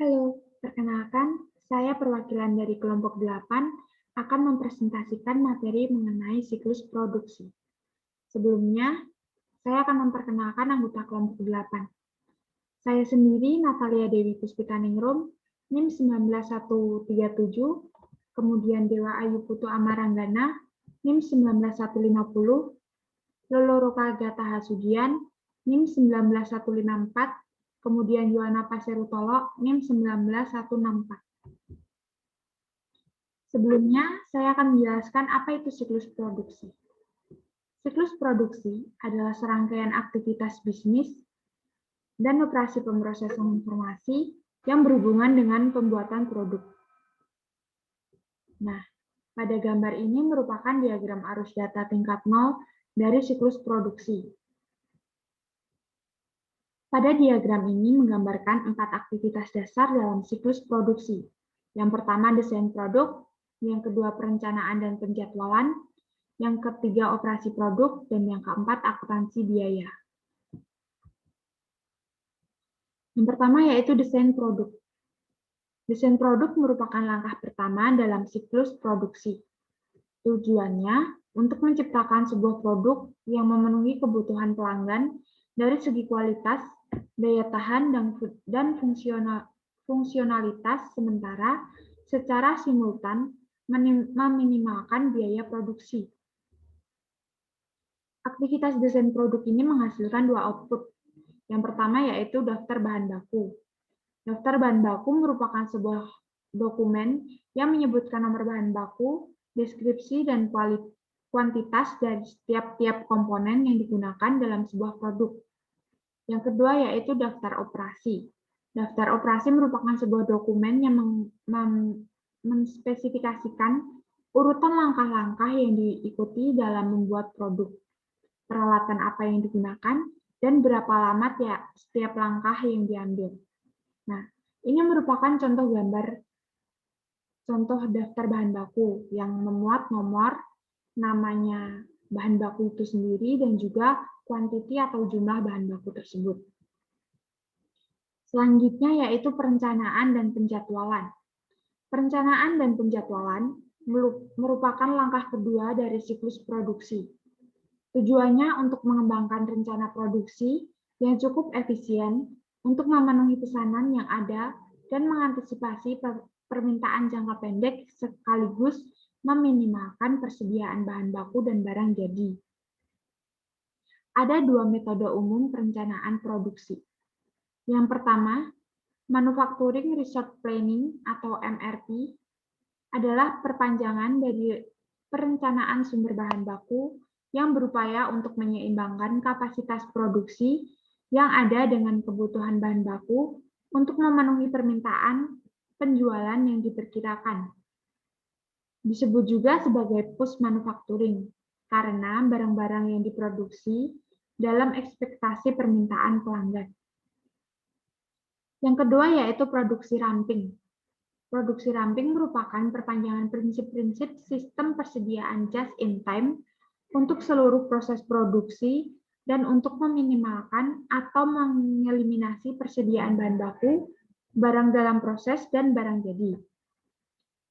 Halo, perkenalkan, saya perwakilan dari kelompok 8 akan mempresentasikan materi mengenai siklus produksi. Sebelumnya, saya akan memperkenalkan anggota kelompok 8. Saya sendiri Natalia Dewi Puspitaningrum, NIM 19137, kemudian Dewa Ayu Putu Amaranggana, NIM 19150, Lolo Roka Gata Hasugian, NIM 19154, kemudian Yohana Paserutolo, NIM 19164. Sebelumnya, saya akan menjelaskan apa itu siklus produksi. Siklus produksi adalah serangkaian aktivitas bisnis dan operasi pemrosesan informasi yang berhubungan dengan pembuatan produk. Nah, pada gambar ini merupakan diagram arus data tingkat 0 dari siklus produksi. Pada diagram ini menggambarkan 4 aktivitas dasar dalam siklus produksi. Yang pertama, desain produk, yang kedua, perencanaan dan penjadwalan, yang ketiga, operasi produk, dan yang keempat, akuntansi biaya. Yang pertama yaitu desain produk. Desain produk merupakan langkah pertama dalam siklus produksi. Tujuannya untuk menciptakan sebuah produk yang memenuhi kebutuhan pelanggan dari segi kualitas, daya tahan, dan fungsionalitas, sementara secara simultan meminimalkan biaya produksi. Aktivitas desain produk ini menghasilkan dua output. Yang pertama yaitu daftar bahan baku. Daftar bahan baku merupakan sebuah dokumen yang menyebutkan nomor bahan baku, deskripsi, dan kuantitas dari setiap komponen yang digunakan dalam sebuah produk. Yang kedua yaitu daftar operasi. Daftar operasi merupakan sebuah dokumen yang menspesifikasikan urutan langkah-langkah yang diikuti dalam membuat produk, peralatan apa yang digunakan, dan berapa lama setiap langkah yang diambil. Nah, ini merupakan contoh gambar contoh daftar bahan baku yang memuat nomor, namanya bahan baku itu sendiri, dan juga kuantiti atau jumlah bahan baku tersebut. Selanjutnya yaitu perencanaan dan penjadwalan. Perencanaan dan penjadwalan merupakan langkah kedua dari siklus produksi. Tujuannya untuk mengembangkan rencana produksi yang cukup efisien untuk memenuhi pesanan yang ada dan mengantisipasi permintaan jangka pendek sekaligus meminimalkan persediaan bahan baku dan barang jadi. Ada dua metode umum perencanaan produksi. Yang pertama, Manufacturing Resource Planning atau MRP adalah perpanjangan dari perencanaan sumber bahan baku yang berupaya untuk menyeimbangkan kapasitas produksi yang ada dengan kebutuhan bahan baku untuk memenuhi permintaan penjualan yang diperkirakan. Disebut juga sebagai push manufacturing, karena barang-barang yang diproduksi dalam ekspektasi permintaan pelanggan. Yang kedua yaitu produksi ramping. Produksi ramping merupakan perpanjangan prinsip-prinsip sistem persediaan just-in-time untuk seluruh proses produksi dan untuk meminimalkan atau mengeliminasi persediaan bahan baku, barang dalam proses, dan barang jadi.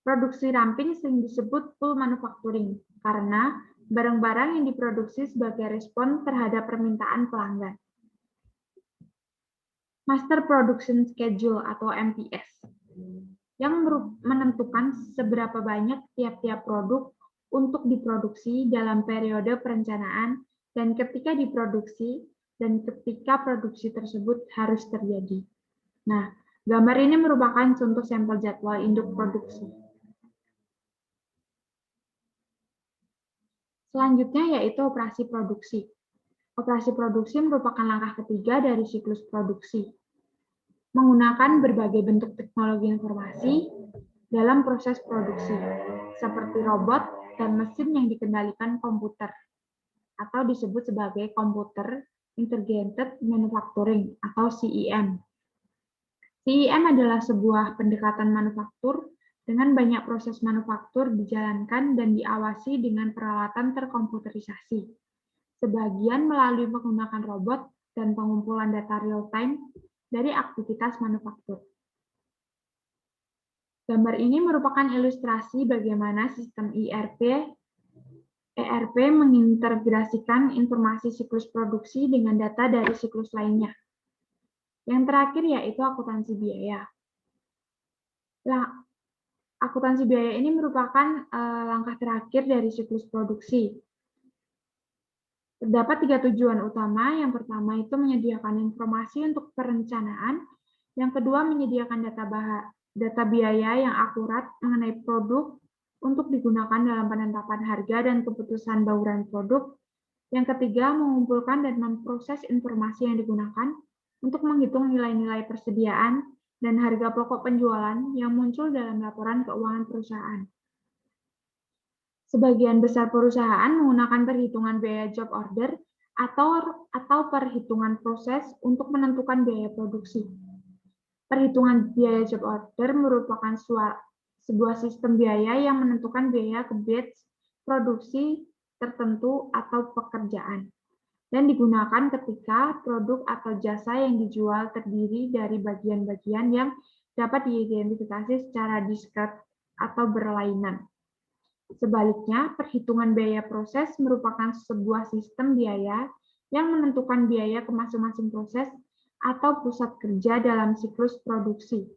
Produksi ramping sering disebut full manufacturing karena barang-barang yang diproduksi sebagai respon terhadap permintaan pelanggan. Master Production Schedule atau MPS yang menentukan seberapa banyak tiap-tiap produk untuk diproduksi dalam periode perencanaan dan ketika diproduksi dan ketika produksi tersebut harus terjadi. Nah, gambar ini merupakan contoh sampel jadwal induk produksi. Selanjutnya yaitu operasi produksi. Operasi produksi merupakan langkah ketiga dari siklus produksi. Menggunakan berbagai bentuk teknologi informasi dalam proses produksi, seperti robot dan mesin yang dikendalikan komputer, atau disebut sebagai Computer Integrated Manufacturing atau CIM. CIM adalah sebuah pendekatan manufaktur dengan banyak proses manufaktur dijalankan dan diawasi dengan peralatan terkomputerisasi, sebagian melalui menggunakan robot dan pengumpulan data real-time dari aktivitas manufaktur. Gambar ini merupakan ilustrasi bagaimana sistem ERP mengintegrasikan informasi siklus produksi dengan data dari siklus lainnya. Yang terakhir yaitu akuntansi biaya. Akuntansi biaya ini merupakan langkah terakhir dari siklus produksi. Terdapat 3 tujuan utama. Yang pertama itu menyediakan informasi untuk perencanaan. Yang kedua menyediakan data biaya yang akurat mengenai produk untuk digunakan dalam penetapan harga dan keputusan bauran produk. Yang ketiga mengumpulkan dan memproses informasi yang digunakan untuk menghitung nilai-nilai persediaan dan harga pokok penjualan yang muncul dalam laporan keuangan perusahaan. Sebagian besar perusahaan menggunakan perhitungan biaya job order atau perhitungan proses untuk menentukan biaya produksi. Perhitungan biaya job order merupakan sebuah sistem biaya yang menentukan biaya ke batch produksi tertentu atau pekerjaan, dan digunakan ketika produk atau jasa yang dijual terdiri dari bagian-bagian yang dapat diidentifikasi secara diskret atau berlainan. Sebaliknya, perhitungan biaya proses merupakan sebuah sistem biaya yang menentukan biaya ke masing-masing proses atau pusat kerja dalam siklus produksi,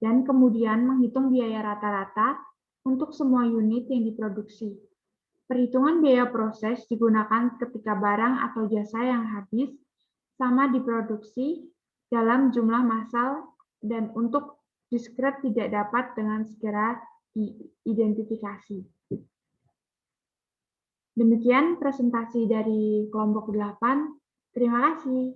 dan kemudian menghitung biaya rata-rata untuk semua unit yang diproduksi. Perhitungan biaya proses digunakan ketika barang atau jasa yang habis sama diproduksi dalam jumlah massal dan untuk diskret tidak dapat dengan segera diidentifikasi. Demikian presentasi dari kelompok 8. Terima kasih.